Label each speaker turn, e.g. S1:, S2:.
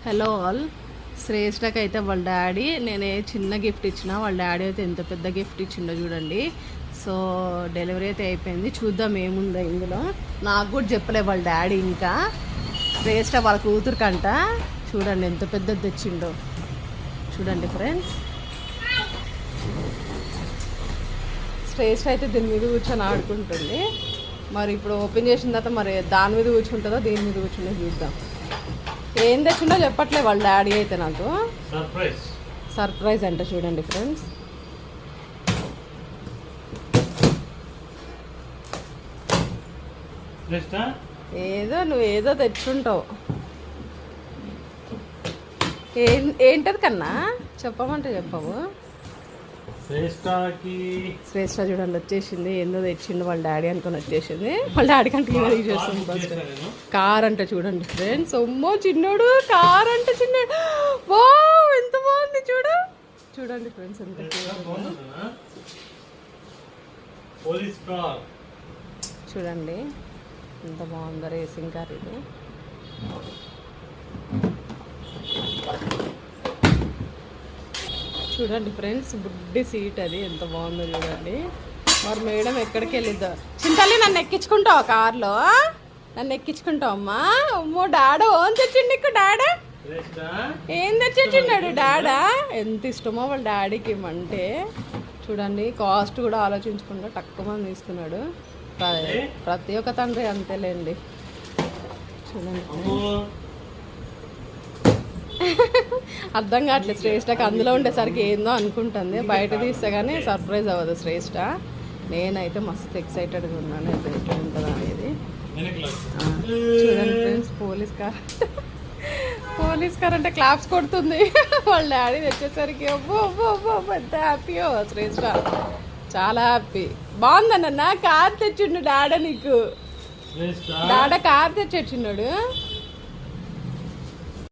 S1: Hello all. శ్రేష్ఠకి అయితే వాళ్ళ daddy నేనే చిన్న గిఫ్ట్ ఇచ్చిన, వాళ్ళ డాడీ అయితే ఎంత పెద్ద గిఫ్ట్ ఇచ్చిండో చూడండి. సో డెలివరీ అయితే అయిపోయింది, చూద్దాం ఏముందో ఇందులో. నాకు కూడా చెప్పలే వాళ్ళ డాడీ ఇంకా. శ్రేష్ఠ వాళ్ళ కూతురుకంట. చూడండి ఎంత పెద్దది తెచ్చిండో చూడండి ఫ్రెండ్స్. శ్రేష్ఠ అయితే దీని మీద కూర్చొని ఆడుకుంటుంది. మరి ఇప్పుడు ఓపెన్ చేసిన తర్వాత మరి దాని మీద కూర్చుంటుందో దీని మీద కూర్చుందో చూద్దాం. ఏం తెచ్చిండో చెప్పట్లే వాళ్ళ డాడీ అయితే నాకు. సర్ప్రైజ్ అంటే చూడండి ఫ్రెండ్స్. నువ్వేదో తెచ్చుంటావు. ఏంటది కన్నా చెప్పమంటే చెప్పవు. శ్రేష్ఠ చూడండి వచ్చేసింది, ఏందో తెచ్చిండు వాళ్ళ డాడీ అనుకుని వచ్చేసింది. వాళ్ళ డాడీ కంటే తీసేస్తుంది ఫస్ట్. కార్ అంటే చూడండి ఫ్రెండ్స్. అమ్మో చిన్నోడు కార్ అంటే చిన్నోడు. వా ఎంత బాగుంది చూడండి ఫ్రెండ్స్ ఎంత చూడండి ఎంత బాగుందో రేసింగ్ కార్ ఇది. చూడండి ఫ్రెండ్స్ బుడ్డి సీట్ అది ఎంత బాగుందో చూడండి. మరి మేడం ఎక్కడికి వెళ్ళిద్దా. చింతల్లి నన్ను ఎక్కించుకుంటావు కార్లో, నన్ను ఎక్కించుకుంటావు అమ్మా. అమ్మో డాడా ఓన్ తెచ్చిండు నీకు. డాడా ఏం తెచ్చిన్నాడు డాడా. ఎంత ఇష్టమో వాళ్ళ డాడీకి ఇమ్మంటే. చూడండి కాస్ట్ కూడా ఆలోచించకుండా తక్కువ మంది తీసుకున్నాడు. ప్రతి ఒక్క తండ్రి అంతేలేండి. చూడండి అర్థం కావట్లేదు శ్రేష్ఠకి. అందులో ఉండేసరికి ఏందో అనుకుంటుంది, బయట తీస్తే కానీ సర్ప్రైజ్ అవ్వదు శ్రేష్ఠ. నేనైతే మస్తు ఎక్సైటెడ్గా ఉన్నాను అయితే ఎట్లా ఉంటుందా అనేది. చూడండి ఫ్రెండ్స్ పోలీస్ కార్ అంటే క్లాప్స్ కొడుతుంది. వాళ్ళ డాడీ తెచ్చేసరికి అబ్బో అబ్బో అబ్బో పెద్ద హ్యాపీయో శ్రేష్ఠ, చాలా హ్యాపీ. బాగుందన్న కార్ తెచ్చిండు డాడా నీకు. డాడా కార్ తెచ్చిన్నాడు.